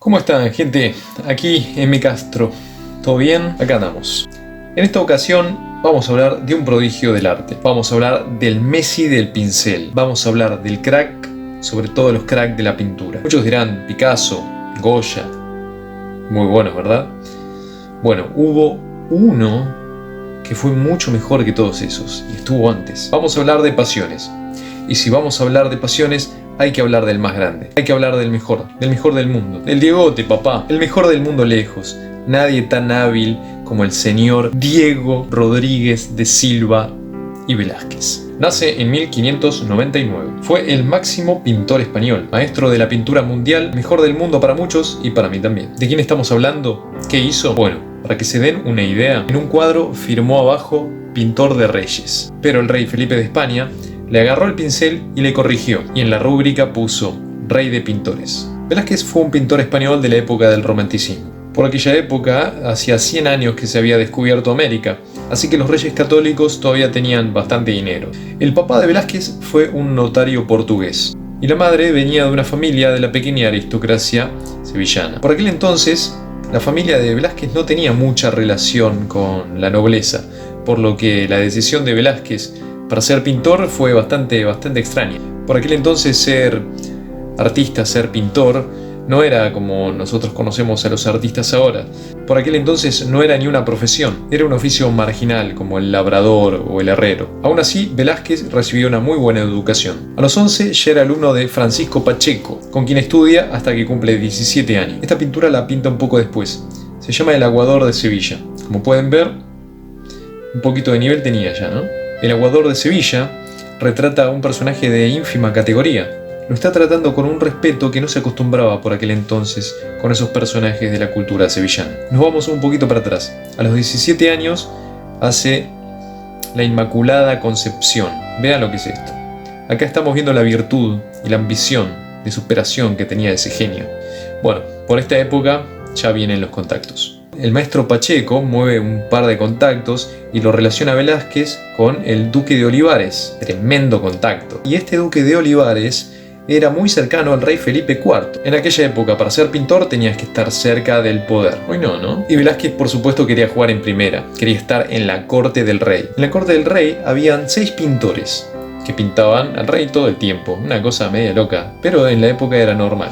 ¿Cómo están, gente? Aquí M. Castro. ¿Todo bien? Acá andamos. En esta ocasión vamos a hablar de un prodigio del arte. Vamos a hablar del Messi del pincel. Vamos a hablar del crack, sobre todo los cracks de la pintura. Muchos dirán Picasso, Goya. Muy buenos, ¿verdad? Bueno, hubo uno que fue mucho mejor que todos esos y estuvo antes. Vamos a hablar de pasiones. Y si vamos a hablar de pasiones, hay que hablar del más grande. Hay que hablar del mejor del mundo. Del Diegote, papá. El mejor del mundo lejos. Nadie tan hábil como el señor Diego Rodríguez de Silva y Velázquez. Nace en 1599. Fue el máximo pintor español, maestro de la pintura mundial, mejor del mundo para muchos y para mí también. ¿De quién estamos hablando? ¿Qué hizo? Bueno, para que se den una idea, en un cuadro firmó abajo pintor de reyes. Pero el rey Felipe de España le agarró el pincel y le corrigió, y en la rúbrica puso rey de pintores. Velázquez fue un pintor español de la época del romanticismo. Por aquella época, hacía 100 años que se había descubierto América, así que los reyes católicos todavía tenían bastante dinero. El papá de Velázquez fue un notario portugués, y la madre venía de una familia de la pequeña aristocracia sevillana. Por aquel entonces, la familia de Velázquez no tenía mucha relación con la nobleza, por lo que la decisión de Velázquez para ser pintor fue bastante extraña. Por aquel entonces ser artista, ser pintor, no era como nosotros conocemos a los artistas ahora. Por aquel entonces no era ni una profesión, era un oficio marginal como el labrador o el herrero. Aún así, Velázquez recibió una muy buena educación. A los 11 ya era alumno de Francisco Pacheco, con quien estudia hasta que cumple 17 años. Esta pintura la pinta un poco después. Se llama El Aguador de Sevilla. Como pueden ver, un poquito de nivel tenía ya, ¿no? El Aguador de Sevilla retrata a un personaje de ínfima categoría. Lo está tratando con un respeto que no se acostumbraba por aquel entonces con esos personajes de la cultura sevillana. Nos vamos un poquito para atrás. A los 17 años hace la Inmaculada Concepción. Vean lo que es esto. Acá estamos viendo la virtud y la ambición de superación que tenía ese genio. Bueno, por esta época ya vienen los contactos. El maestro Pacheco mueve un par de contactos y lo relaciona a Velázquez con el duque de Olivares. Tremendo contacto. Y este duque de Olivares era muy cercano al rey Felipe IV. En aquella época, para ser pintor tenías que estar cerca del poder. Hoy no, ¿no? Y Velázquez, por supuesto, quería jugar en primera. Quería estar en la corte del rey. En la corte del rey habían 6 pintores que pintaban al rey todo el tiempo. Una cosa media loca, pero en la época era normal.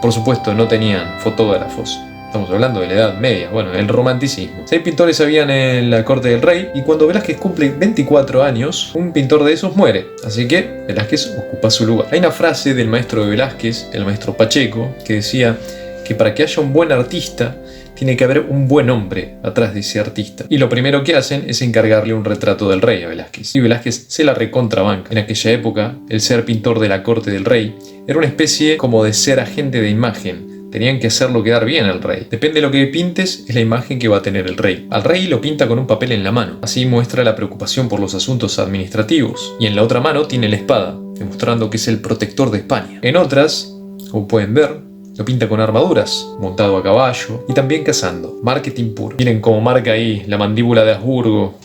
Por supuesto, no tenían fotógrafos. Estamos hablando de la Edad Media, bueno, el romanticismo. 6 pintores habían en la corte del rey y cuando Velázquez cumple 24 años, un pintor de esos muere. Así que Velázquez ocupa su lugar. Hay una frase del maestro de Velázquez, el maestro Pacheco, que decía que para que haya un buen artista, tiene que haber un buen hombre atrás de ese artista. Y lo primero que hacen es encargarle un retrato del rey a Velázquez. Y Velázquez se la recontrabanca. En aquella época, el ser pintor de la corte del rey era una especie como de ser agente de imagen. Tenían que hacerlo quedar bien al rey. Depende de lo que pintes, es la imagen que va a tener el rey. Al rey lo pinta con un papel en la mano. Así muestra la preocupación por los asuntos administrativos. Y en la otra mano tiene la espada, demostrando que es el protector de España. En otras, como pueden ver, lo pinta con armaduras, montado a caballo y también cazando. Marketing puro. Miren cómo marca ahí la mandíbula de Habsburgo.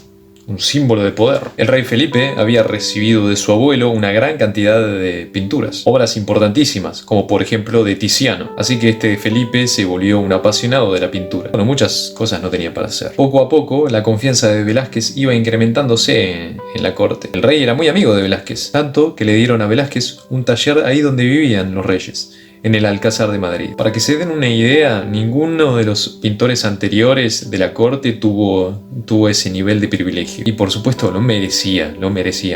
Un símbolo de poder. El rey Felipe había recibido de su abuelo una gran cantidad de pinturas, obras importantísimas, como por ejemplo de Tiziano. Así que este Felipe se volvió un apasionado de la pintura. Bueno, muchas cosas no tenía para hacer. Poco a poco, la confianza de Velázquez iba incrementándose en la corte. El rey era muy amigo de Velázquez, tanto que le dieron a Velázquez un taller ahí donde vivían los reyes, en el Alcázar de Madrid. Para que se den una idea, ninguno de los pintores anteriores de la corte tuvo ese nivel de privilegio. Y por supuesto lo merecía,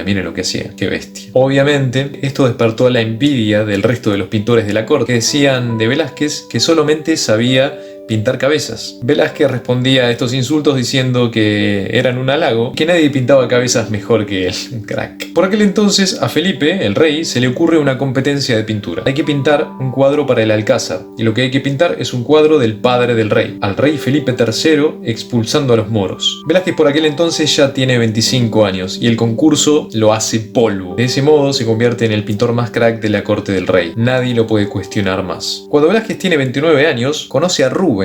miren lo que hacía, qué bestia. Obviamente, esto despertó la envidia del resto de los pintores de la corte, que decían de Velázquez que solamente sabía pintar cabezas. Velázquez respondía a estos insultos diciendo que eran un halago, que nadie pintaba cabezas mejor que él, un crack. Por aquel entonces a Felipe, el rey, se le ocurre una competencia de pintura. Hay que pintar un cuadro para el Alcázar, y lo que hay que pintar es un cuadro del padre del rey, al rey Felipe III expulsando a los moros. Velázquez por aquel entonces ya tiene 25 años, y el concurso lo hace polvo. De ese modo se convierte en el pintor más crack de la corte del rey. Nadie lo puede cuestionar más. Cuando Velázquez tiene 29 años, conoce a Rubens,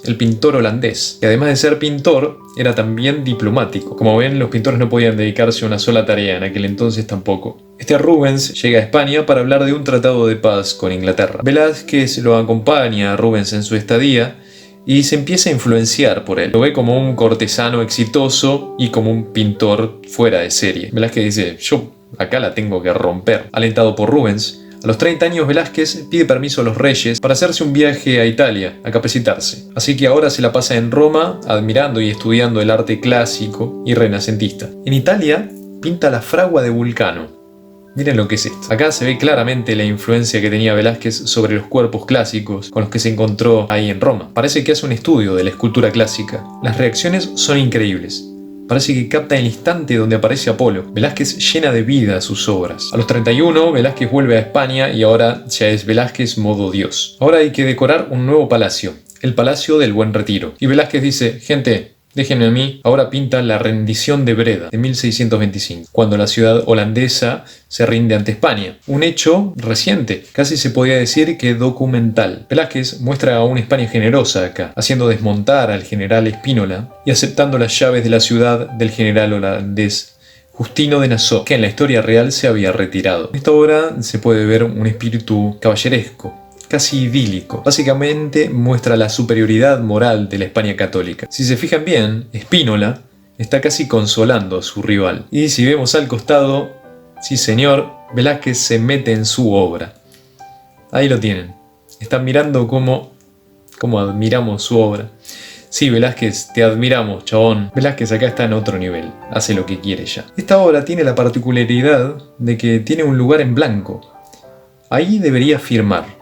el pintor holandés, que además de ser pintor, era también diplomático. Como ven, los pintores no podían dedicarse a una sola tarea, en aquel entonces tampoco. Este Este Rubens llega a España para hablar de un tratado de paz con Inglaterra. Velázquez lo acompaña a Rubens en su estadía y se empieza a influenciar por él. Lo ve como un cortesano exitoso y como un pintor fuera de serie. Velázquez dice, yo acá la tengo que romper. Alentado por Rubens, a los 30 años Velázquez pide permiso a los reyes para hacerse un viaje a Italia, a capacitarse. Así que ahora se la pasa en Roma admirando y estudiando el arte clásico y renacentista. En Italia pinta la fragua de Vulcano. Miren lo que es esto. Acá se ve claramente la influencia que tenía Velázquez sobre los cuerpos clásicos con los que se encontró ahí en Roma. Parece que hace un estudio de la escultura clásica. Las reacciones son increíbles. Parece que capta el instante donde aparece Apolo. Velázquez llena de vida sus obras. A los 31, Velázquez vuelve a España y ahora ya es Velázquez modo Dios. Ahora hay que decorar un nuevo palacio, el Palacio del Buen Retiro. Y Velázquez dice, gente, déjenme a mí. Ahora pinta la rendición de Breda, de 1625, cuando la ciudad holandesa se rinde ante España. Un hecho reciente, casi se podría decir que documental. Velázquez muestra a una España generosa acá, haciendo desmontar al general Spínola y aceptando las llaves de la ciudad del general holandés Justino de Nassau, que en la historia real se había retirado. En esta obra se puede ver un espíritu caballeresco, casi idílico. Básicamente muestra la superioridad moral de la España católica. Si se fijan bien, Spínola está casi consolando a su rival. Y si vemos al costado, sí señor, Velázquez se mete en su obra. Ahí lo tienen. Están mirando cómo admiramos su obra. Sí, Velázquez, te admiramos, chabón. Velázquez acá está en otro nivel. Hace lo que quiere ya. Esta obra tiene la particularidad de que tiene un lugar en blanco. Ahí debería firmar.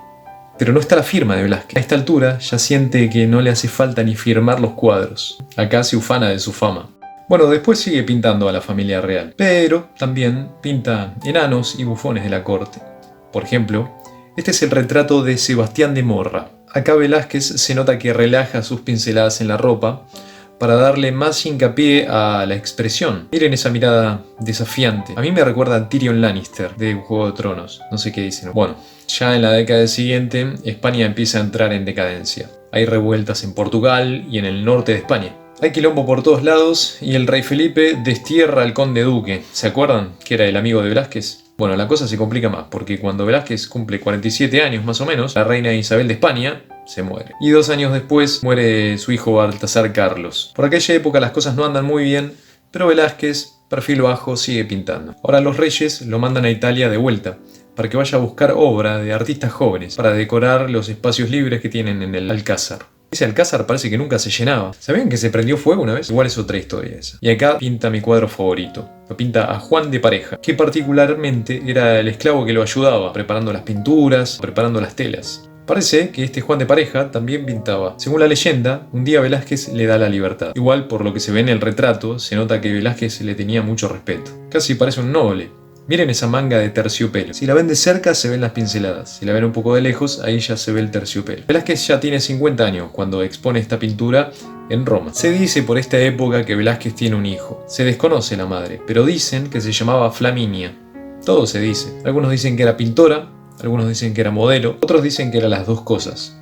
Pero no está la firma de Velázquez. A esta altura ya siente que no le hace falta ni firmar los cuadros. Acá se ufana de su fama. Bueno, después sigue pintando a la familia real, pero también pinta enanos y bufones de la corte. Por ejemplo, este es el retrato de Sebastián de Morra. Acá Velázquez se nota que relaja sus pinceladas en la ropa para darle más hincapié a la expresión. Miren esa mirada desafiante. A mí me recuerda a Tyrion Lannister de Juego de Tronos. No sé qué dicen. Bueno, ya en la década siguiente, España empieza a entrar en decadencia. Hay revueltas en Portugal y en el norte de España. Hay quilombo por todos lados y el rey Felipe destierra al conde duque. ¿Se acuerdan? Que era el amigo de Velázquez. Bueno, la cosa se complica más, porque cuando Velázquez cumple 47 años más o menos, la reina Isabel de España se muere. Y 2 años después muere su hijo Baltasar Carlos. Por aquella época las cosas no andan muy bien, pero Velázquez, perfil bajo, sigue pintando. Ahora los reyes lo mandan a Italia de vuelta, para que vaya a buscar obra de artistas jóvenes, para decorar los espacios libres que tienen en el Alcázar. Ese Alcázar parece que nunca se llenaba. ¿Sabían que se prendió fuego una vez? Igual es otra historia esa. Y acá pinta mi cuadro favorito. Lo pinta a Juan de Pareja, que particularmente era el esclavo que lo ayudaba, preparando las pinturas, preparando las telas. Parece que este Juan de Pareja también pintaba. Según la leyenda, un día Velázquez le da la libertad. Igual, por lo que se ve en el retrato, se nota que Velázquez le tenía mucho respeto. Casi parece un noble. Miren esa manga de terciopelo. Si la ven de cerca se ven las pinceladas. Si la ven un poco de lejos, ahí ya se ve el terciopelo. Velázquez ya tiene 50 años cuando expone esta pintura en Roma. Se dice por esta época que Velázquez tiene un hijo. Se desconoce la madre, pero dicen que se llamaba Flaminia. Todo se dice. Algunos dicen que era pintora, algunos dicen que era modelo, otros dicen que eran las dos cosas.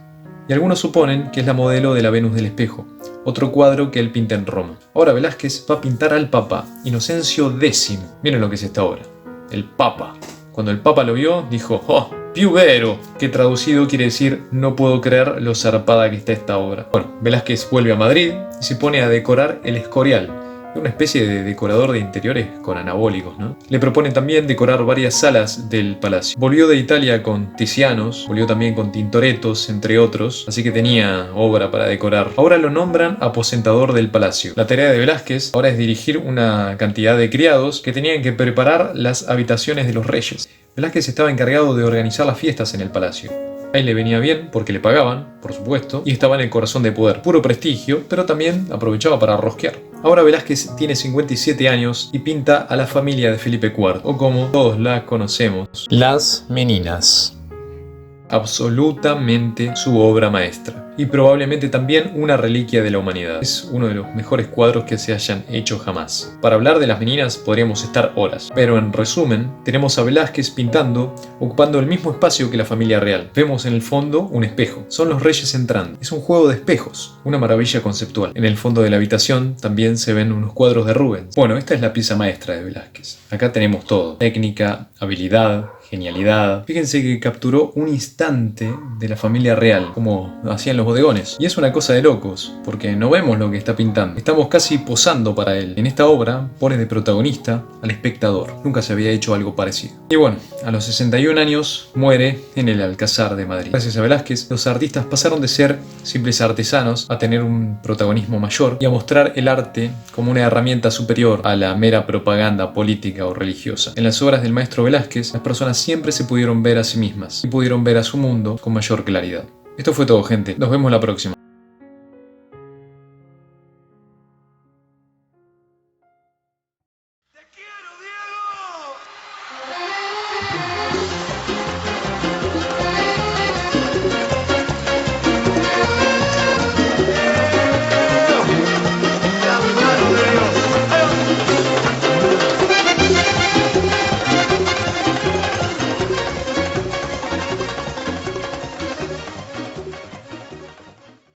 Y algunos suponen que es la modelo de la Venus del Espejo, otro cuadro que él pinta en Roma. Ahora Velázquez va a pintar al Papa, Inocencio X. Miren lo que es esta obra. El Papa. Cuando el Papa lo vio, dijo, ¡oh, più vero! Que traducido quiere decir, no puedo creer lo zarpada que está esta obra. Bueno, Velázquez vuelve a Madrid y se pone a decorar el Escorial, una especie de decorador de interiores con anabólicos, ¿no? Le proponen también decorar varias salas del palacio. Volvió de Italia con Tizianos, volvió también con Tintorettos, entre otros, así que tenía obra para decorar. Ahora lo nombran aposentador del palacio. La tarea de Velázquez ahora es dirigir una cantidad de criados que tenían que preparar las habitaciones de los reyes. Velázquez estaba encargado de organizar las fiestas en el palacio. A él le venía bien porque le pagaban, por supuesto, y estaba en el corazón de poder. Puro prestigio, pero también aprovechaba para rosquear. Ahora Velázquez tiene 57 años y pinta a la familia de Felipe IV, o como todos la conocemos, las Meninas. absolutamente su obra maestra y probablemente también una reliquia de la humanidad. Es uno de los mejores cuadros que se hayan hecho jamás. Para hablar de las meninas podríamos estar horas, pero en resumen tenemos a Velázquez pintando, ocupando el mismo espacio que la familia real. Vemos en el fondo un espejo, son los reyes entrando. Es un juego de espejos, una maravilla conceptual. En el fondo de la habitación también se ven unos cuadros de Rubens. Bueno, esta es la pieza maestra de Velázquez. Acá tenemos todo: técnica, habilidad, genialidad. Fíjense que capturó un instante de la familia real, como hacían los bodegones. Y es una cosa de locos, porque no vemos lo que está pintando. Estamos casi posando para él. En esta obra pone de protagonista al espectador. Nunca se había hecho algo parecido. Y bueno, a los 61 años muere en el Alcázar de Madrid. Gracias a Velázquez, los artistas pasaron de ser simples artesanos a tener un protagonismo mayor y a mostrar el arte como una herramienta superior a la mera propaganda política o religiosa. En las obras del maestro Velázquez, las personas siempre se pudieron ver a sí mismas y pudieron ver a su mundo con mayor claridad. Esto fue todo, gente. Nos vemos la próxima.